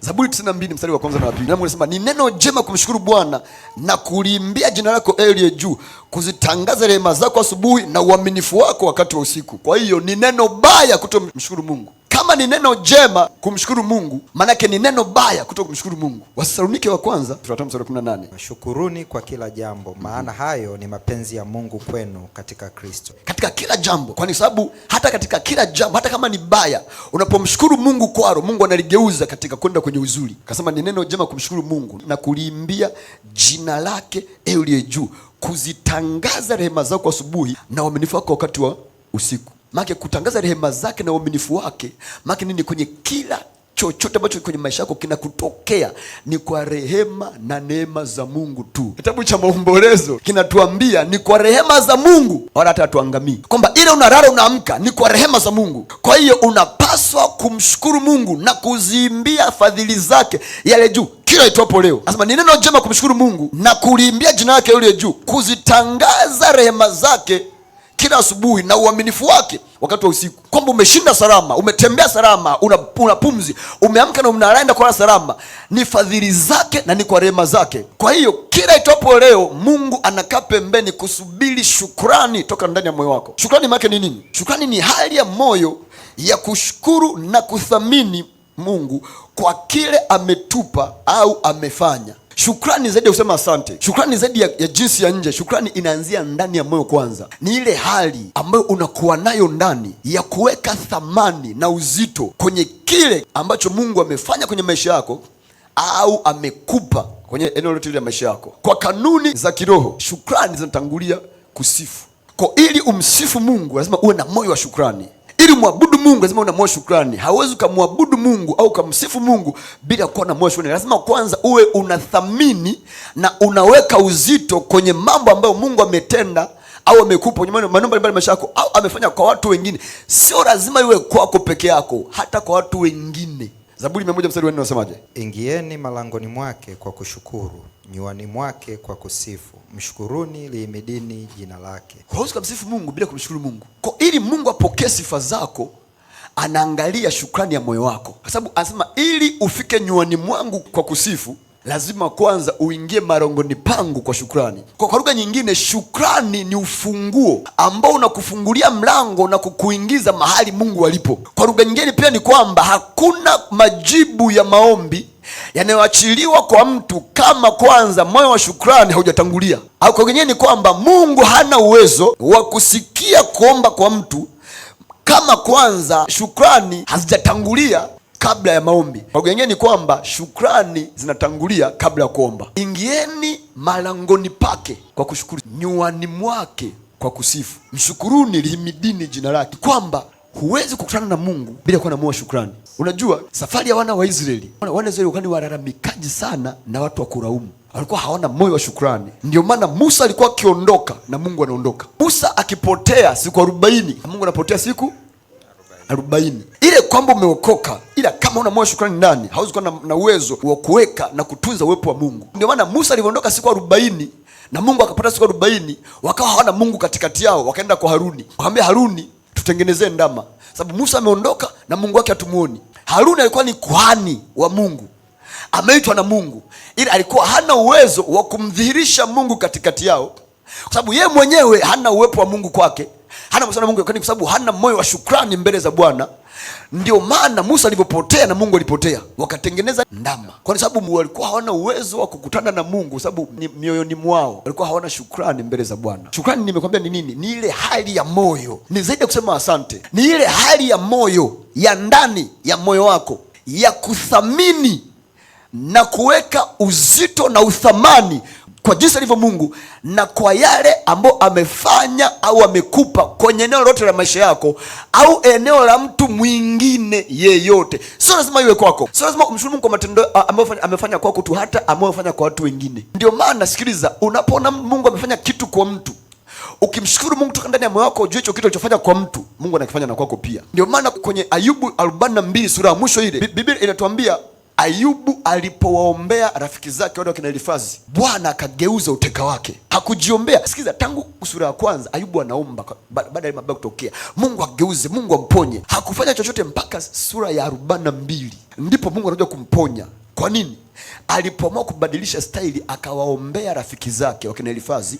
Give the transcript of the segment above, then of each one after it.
Zaburi 92 mstari wa kwanza na wa pili. Mungu anasema ni neno jema kumshukuru Bwana na kuliimbia jina lako aliye juu, kuzitangaza rehema zako asubuhi na uaminifu wako wakati wa usiku. Kwa hiyo ni neno baya kutomshukuru Mungu. Kama ni neno jema kumshukuru Mungu, manake ni neno baya kutokumshukuru Mungu. Wathesalonike wa kwanza sura 5:18. Shukuruni kwa kila jambo, maana hayo ni mapenzi ya Mungu kwenu katika Kristo. Katika kila jambo, kwa sababu hata katika kila jambo, hata kama ni baya, unapomshukuru Mungu kwalo, Mungu analigeuza katika kwenda kwenye uzuri. Akasema ni neno jema kumshukuru Mungu na kuliimbia jina lake aliye juu, kuzitangaza rehema zako asubuhi na uaminifu wako wakati wa usiku. Maana kutangaza rehema zake na uaminifu wake, maana nini? Kwenye kila chochote ambacho kwenye maisha yako kinakutokea ni kwa rehema na neema za Mungu tu. Kitabu cha Maombolezo kinatuambia ni kwa rehema za Mungu wala hata hatuangamii, kwamba ile unalala unaamka ni kwa rehema za Mungu. Kwa hiyo unapaswa kumshukuru Mungu na kuziimbia fadhili zake yale juu kila itwapo leo. Anasema ni neno jema kumshukuru Mungu na kuliimbia jina lake yule juu, kuzitangaza rehema zake kila asubuhi na uaminifu wake wakati wa usiku. Kwamba umeshinda salama, umetembea salama, una pumzi, umeamka na unaenda kwa salama, ni fadhili zake na ni kwa rehema zake. Kwa hiyo kila itopo leo Mungu anakaa pembeni kusubiri shukrani toka ndani ya moyo wako. Shukrani maana ni nini? Shukrani ni hali ya moyo ya kushukuru na kuthamini Mungu kwa kile ametupa au amefanya. Shukrani zaidi ya kusema asante. Shukrani zaidi ya jinsi ya nje. Shukrani inaanzia ndani ya moyo kwanza. Ni ile hali ambayo unakuwa nayo ndani ya kuweka thamani na uzito kwenye kile ambacho Mungu amefanya kwenye maisha yako au amekupa kwenye eneo lote la maisha yako. Kwa kanuni za kiroho, shukrani zinatangulia kusifu. Kwa ili umsifu Mungu lazima uwe na moyo wa shukrani. Ili muabudu Mungu lazima una moyo shukrani. Hauwezi kumwabudu Mungu au kumsifu Mungu bila kuwa na moyo shukrani. Lazima kwanza uwe unathamini na unaweka uzito kwenye mambo ambayo Mungu ametenda au amekupa kwenye maneno mbalimbali maisha yako au amefanya kwa watu wengine. Sio lazima iwe kwako peke yako, hata kwa watu wengine. Zaburi 100 mstari wa 4 unasemaje? Ingieni malangoni mwake kwa kushukuru, nyuani mwake kwa kusifu, mshukuruni, liimidini jina lake. Huwezi kumsifu Mungu bila kumshukuru Mungu. Kwa ili Mungu apokee sifa zako, anaangalia shukrani ya moyo wako. Kwa sababu anasema ili ufike nyuani mwangu kwa kusifu, lazima kwanza uingie marongoni pangu kwa shukrani. Kwa lugha nyingine, shukrani ni ufunguo ambao unakufungulia mlango na kukuingiza mahali Mungu alipo. Kwa lugha nyingine pia ni kwamba hakuna majibu ya maombi yanayoachiliwa kwa mtu kama kwanza moyo wa shukrani haujatangulia. Au kwa nyingine ni kwamba Mungu hana uwezo wa kusikia kuomba kwa mtu kama kwanza shukrani hazijatangulia kabla ya maombi. Kwa nyingine ni kwamba shukrani zinatangulia kabla ya kuomba. Ingieni malangoni pake kwa kushukuru, nyuani mwake kwa kusifu, mshukuruni, lihimidini jina lake. Kwamba huwezi kukutana na Mungu bila kuwa na moyo wa shukrani. Unajua safari ya wana wa Israeli, wakani walalamikaji sana na watu wa kulaumu. Walikuwa hawana moyo wa shukrani. Ndio maana Musa alikuwa akiondoka na Mungu anaondoka. Musa akipotea siku 40, Mungu anapotea siku 40. Ile kwamba umeokoka, ila kama una moyo wa shukrani ndani, hauwezi kuwa na uwezo wa kuweka na kutunza uwepo wa Mungu. Ndio maana Musa aliondoka siku 40 na Mungu akapata siku 40, wakawa hawana Mungu katikati yao. Wakaenda kwa Haruni, wakamwambia Haruni, tutengenezee ndama, sababu Musa ameondoka na Mungu wake hatumuoni. Haruni alikuwa ni kuhani wa Mungu, ameitwa na Mungu, ila alikuwa hana uwezo wa kumdhihirisha Mungu katikati yao, kwa sababu yeye mwenyewe hana uwepo wa Mungu kwake, hana msana Mungu, kwa sababu hana moyo wa shukrani mbele za Bwana. Ndio maana Musa alipopotea na Mungu alipotea, wakatengeneza ndama, kwa sababu walikuwa hawana uwezo wa kukutana na Mungu, sababu mioyoni mwao walikuwa hawana shukrani mbele za Bwana. Shukrani nimekwambia ni nini? Ni ile hali ya moyo, ni zaidi ya kusema asante. Ni ile hali ya moyo ya ndani ya moyo wako ya kuthamini na kuweka uzito na uthamani kwa jinsi alivyo Mungu na kwa yale ambayo amefanya au amekupa kwenye eneo lote la maisha yako au eneo la mtu mwingine yeyote. Sio lazima iwe kwako. Sio lazima umshukuru Mungu kwa matendo ambayo amefanya kwako tu, hata amefanya kwa watu wengine. Ndio maana sikiliza, unapoona Mungu amefanya kitu kwa mtu, ukimshukuru Mungu kutoka ndani ya moyo wako, ujue hicho kitu alichofanya kwa mtu, Mungu anakifanya na kwako pia. Ndio maana kwenye Ayubu 42 sura ya mwisho ile, Biblia inatuambia Ayubu alipowaombea rafiki zake wale wakina Elifazi, Bwana akageuza uteka wake. Hakujiombea. Sikiza, tangu sura ya kwanza Ayubu anaomba baada ya mabaya kutokea, Mungu ageuze, Mungu amponye. Hakufanya chochote mpaka sura ya 42 ndipo Mungu anakuja kumponya. Kwa nini? Alipoamua kubadilisha staili, akawaombea rafiki zake wakina Elifazi,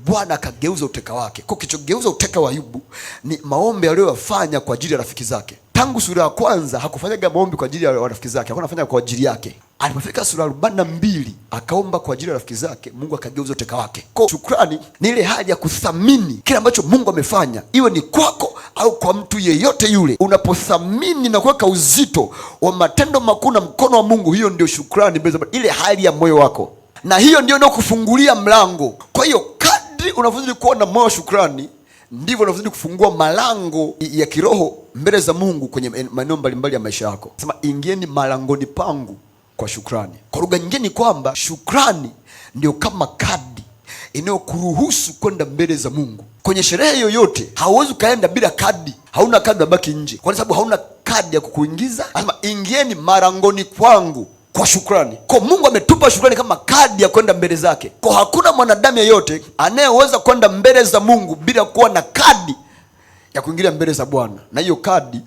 Bwana akageuza uteka wake. Kwa kichogeuza uteka wa Ayubu ni maombi aliyofanya kwa ajili ya rafiki zake. Tangu sura ya kwanza hakufanyaga maombi kwa ajili ya rafiki zake, alikuwa anafanya kwa ajili yake. Alipofika sura 42 akaomba kwa ajili ya rafiki zake, Mungu akageuza uteka wake. Kwa shukrani ni ile hali ya kuthamini kile ambacho Mungu amefanya, iwe ni kwako au kwa mtu yeyote yule. Unapothamini na kuweka uzito wa matendo makuu na mkono wa Mungu, hiyo ndio shukrani, ile hali ya moyo wako, na hiyo ndio inayokufungulia mlango. Kwa hiyo kadri unavyozidi kuwa na moyo wa shukrani, ndivyo unavyozidi kufungua malango ya kiroho mbele za Mungu kwenye maeneo mbalimbali ya maisha yako. Sema, ingieni malangoni pangu kwa shukrani. Kwa lugha nyingine kwamba shukrani ndio kama kadi inayokuruhusu kwenda mbele za Mungu. Kwenye sherehe yoyote hauwezi ukaenda bila kadi. Hauna kadi unabaki nje, kwa sababu hauna kadi ya kukuingiza. Anasema, ingieni malangoni kwangu kwa shukrani. Kwa Mungu ametupa shukrani kama kadi ya kwenda mbele zake. Kwa hakuna mwanadamu yeyote anayeweza kwenda mbele za Mungu bila kuwa na kadi ya kuingilia mbele za Bwana, na hiyo kadi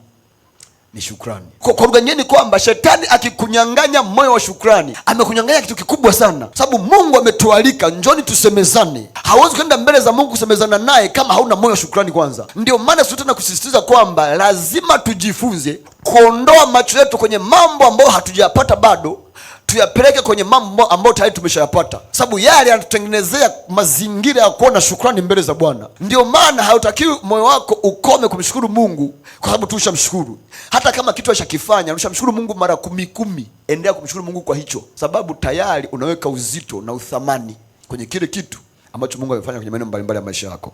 ni shukrani. Kwa lugha nyingine kwamba shetani akikunyang'anya moyo wa shukrani, amekunyang'anya kitu kikubwa sana, sababu Mungu ametualika, njoni tusemezane. Hauwezi kwenda mbele za Mungu kusemezana naye kama hauna moyo wa shukrani kwanza. Ndio maana sisi tena kusisitiza kwamba lazima tujifunze kuondoa macho yetu kwenye mambo ambayo hatujayapata bado, tuyapeleke kwenye mambo ambayo tayari tumeshayapata, sababu yale yanatutengenezea mazingira ya kuona shukrani mbele za Bwana. Ndio maana hautakiwi moyo wako ukome kumshukuru Mungu, kwa sababu tu ushamshukuru. Hata kama kitu ashakifanya, ushamshukuru Mungu mara 10,000, endelea kumshukuru Mungu kwa hicho, sababu tayari unaweka uzito na uthamani kwenye kile kitu ambacho Mungu amefanya kwenye maeneo mbalimbali ya maisha yako.